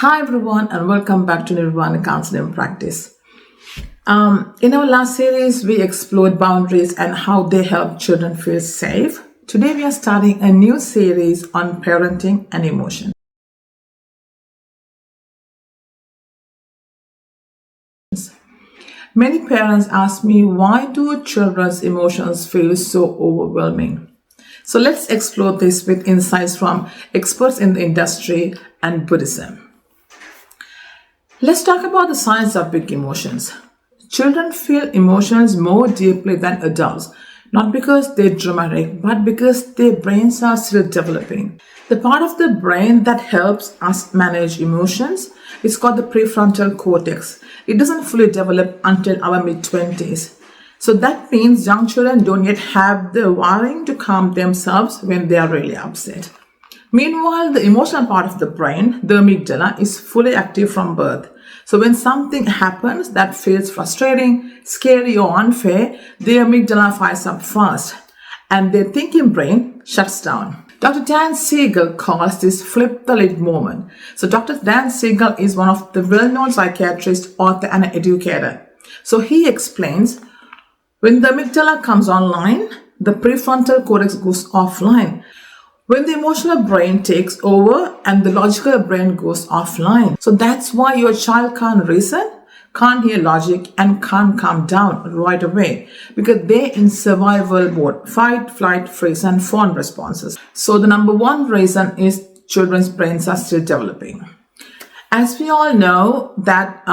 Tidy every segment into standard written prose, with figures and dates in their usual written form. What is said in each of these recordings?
Hi everyone and welcome back to Nirvana Counseling Practice. In our last series, we explored boundaries and how they help children feel safe. Today we are starting a new series on parenting and emotion. Many parents ask me, why do children's emotions feel so overwhelming? So let's explore this with insights from experts in the industry and Buddhism. Let's talk about the science of big emotions. Children feel emotions more deeply than adults, not because they're dramatic, but because their brains are still developing. The part of the brain that helps us manage emotions is called the prefrontal cortex. It doesn't fully develop until our mid-20s. So that means young children don't yet have the wiring to calm themselves when they are really upset. Meanwhile, the emotional part of the brain, the amygdala, is fully active from birth. So when something happens that feels frustrating, scary, or unfair, the amygdala fires up fast and their thinking brain shuts down. Dr. Dan Siegel calls this flip the lid moment. So Dr. Dan Siegel is one of the well-known psychiatrists, author, and educator. So he explains, when the amygdala comes online, the prefrontal cortex goes offline. When the emotional brain takes over and the logical brain goes offline. So that's why your child can't reason, can't hear logic, and can't calm down right away because they're in survival mode, fight, flight, freeze, and fawn responses. So the number one reason is children's brains are still developing. As we all know that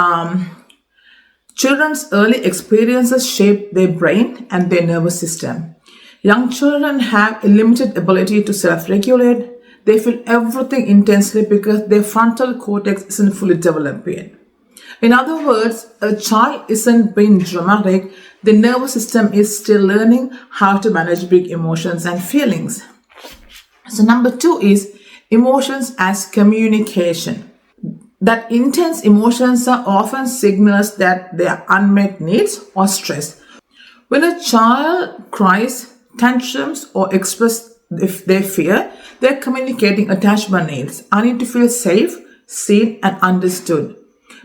children's early experiences shape their brain and their nervous system. Young children have a limited ability to self-regulate. They feel everything intensely because their frontal cortex isn't fully developed yet. In other words, a child isn't being dramatic. The nervous system is still learning how to manage big emotions and feelings. So number two is emotions as communication. That intense emotions are often signals that they are unmet needs or stress. When a child cries, tantrums, or express if they fear, they're communicating attachment needs. I need to feel safe, seen, and understood.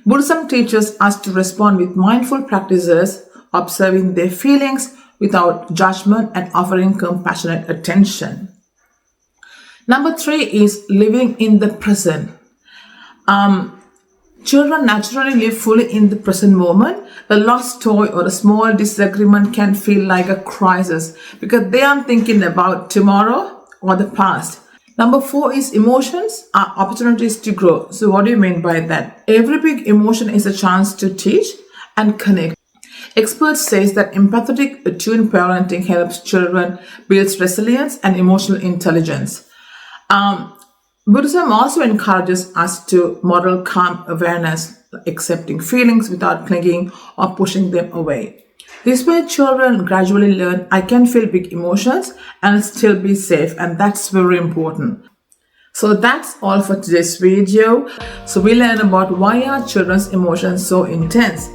Buddhism teaches us to respond with mindful practices, observing their feelings without judgment and offering compassionate attention. Number three is living in the present. Children naturally live fully in the present moment. A lost toy or a small disagreement can feel like a crisis because they aren't thinking about tomorrow or the past. Number four is emotions are opportunities to grow. So what do you mean by that? Every big emotion is a chance to teach and connect. Experts say that empathetic, attuned parenting helps children build resilience and emotional intelligence. Buddhism also encourages us to model calm awareness, accepting feelings without clinging or pushing them away. This way, children gradually learn, I can feel big emotions and still be safe, and that's very important. So that's all for today's video. So we learned about why are children's emotions so intense.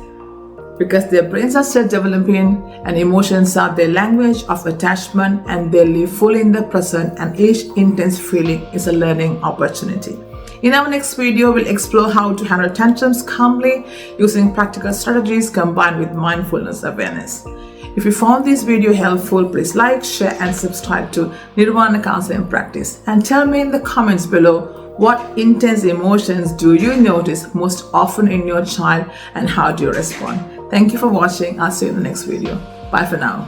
Because their brains are still developing and emotions are their language of attachment and they live fully in the present, and each intense feeling is a learning opportunity. In our next video, we'll explore how to handle tantrums calmly using practical strategies combined with mindfulness awareness. If you found this video helpful, please like, share, and subscribe to Nirvana Counseling Practice. And tell me in the comments below, what intense emotions do you notice most often in your child and how do you respond? Thank you for watching. I'll see you in the next video. Bye for now.